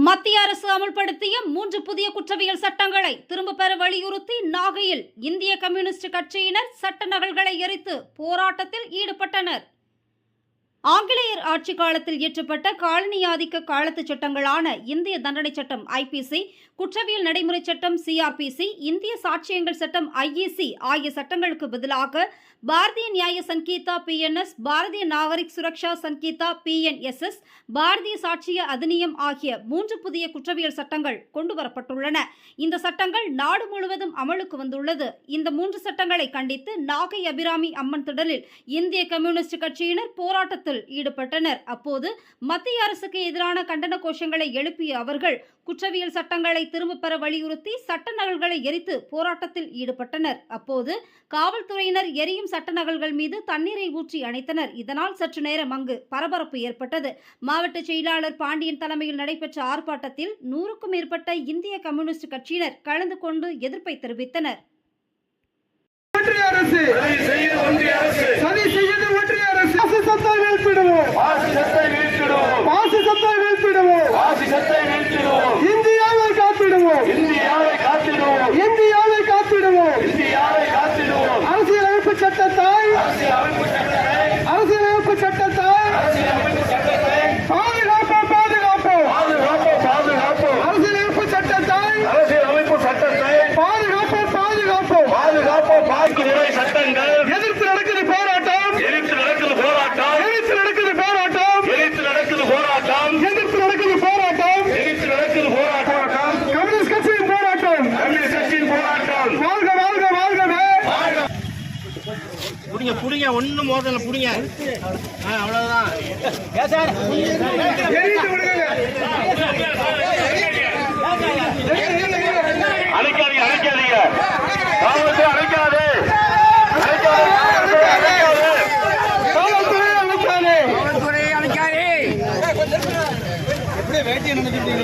மத்திய அரசு அமல்படுத்திய 3 புதிய குற்றவியல் சட்டங்களை திரும்பப் பெற வலியுறுத்தி நாகையில் இந்திய கம்யூனிஸ்ட் கட்சியினர் சட்ட நகல்களை எரித்து போராட்டத்தில் ஈடுபட்டனர். ஆங்கிலேயர் ஆட்சி காலத்தில் இயற்றப்பட்ட காலனி ஆதிக்க காலத்து சட்டங்களான இந்திய தண்டனை சட்டம் IPC, குற்றவியல் நடைமுறை சட்டம் CRPC, இந்திய சாட்சியங்கள் சட்டம் IEC ஆகிய சட்டங்களுக்கு பதிலாக பாரதிய நியாய சங்கீதா PNS, பாரதிய நாகரிக் சுரக்ஷா சங்கீதா PNSS, பாரதிய சாட்சிய அதிநியம் ஆகிய 3 புதிய குற்றவியல் சட்டங்கள் கொண்டுவரப்பட்டுள்ளன. இந்த சட்டங்கள் நாடு முழுவதும் அமலுக்கு வந்துள்ளது. இந்த 3 சட்டங்களை கண்டித்து நாகை அபிராமி அம்மன் திடலில் இந்திய கம்யூனிஸ்ட் கட்சியினர் போராட்டத்தில் ஈடுபட்டனர். அப்போது மத்திய அரசுக்கு எதிரான கண்டன கோஷங்களை எழுப்பிய அவர்கள் குற்றவியல் சட்டங்களை திரும்பப் பெற வலியுறுத்தி சட்ட நகல்களை எரித்து போராட்டத்தில் ஈடுபட்டனர். அப்போது காவல்துறையினர் எரியும் சட்ட நகல்கள் மீது தண்ணீரை ஊற்றி அணைத்தனர். இதனால் சற்று நேரம் அங்கு பரபரப்பு ஏற்பட்டது. மாவட்ட செயலாளர் பாண்டியன் தலைமையில் நடைபெற்ற ஆர்ப்பாட்டத்தில் 100க்கும் மேற்பட்ட இந்திய கம்யூனிஸ்ட் கட்சியினர் கலந்து கொண்டு எதிர்ப்பை தெரிவித்தனர். இந்தியாவை காத்திடுவோம், இந்தியாவை காத்திடுவோம். அரசியலமைப்பு சட்டத்தை பாதுகாப்போம், பாதுகாப்போம். அரசியலமைப்பு சட்டத்தை பாதுகாப்போம், பாதுகாப்போம். சட்டங்கள் எதிர்த்து நடக்குது போராட்டம், எதிர்த்து நடக்குது போராட்டம், எதிர்த்து நடக்குது போராட்டம், எதிர்த்து நடக்குது போராட்டம், எதிர்த்து நடக்குது போராட்டம். எதிர்த்து நடக்குது போராட்டம். கம்யூனிஸ்ட் கட்சியின் போராட்டம், கம்யூனிஸ்ட் கட்சியின் போராட்டம். வாழ்க வாழ்க வாழ்கவே. புடிங்க புடிங்க, ஒண்ணும் மோதல புடிங்க, அவ்வளவுதான். அழைக்காதீங்க, அழைக்காதீங்க, காவல்துறை அழைக்காது, காவல்துறை அழைக்காதே. எப்படி வேட்டியை நினைச்சிட்டீங்க?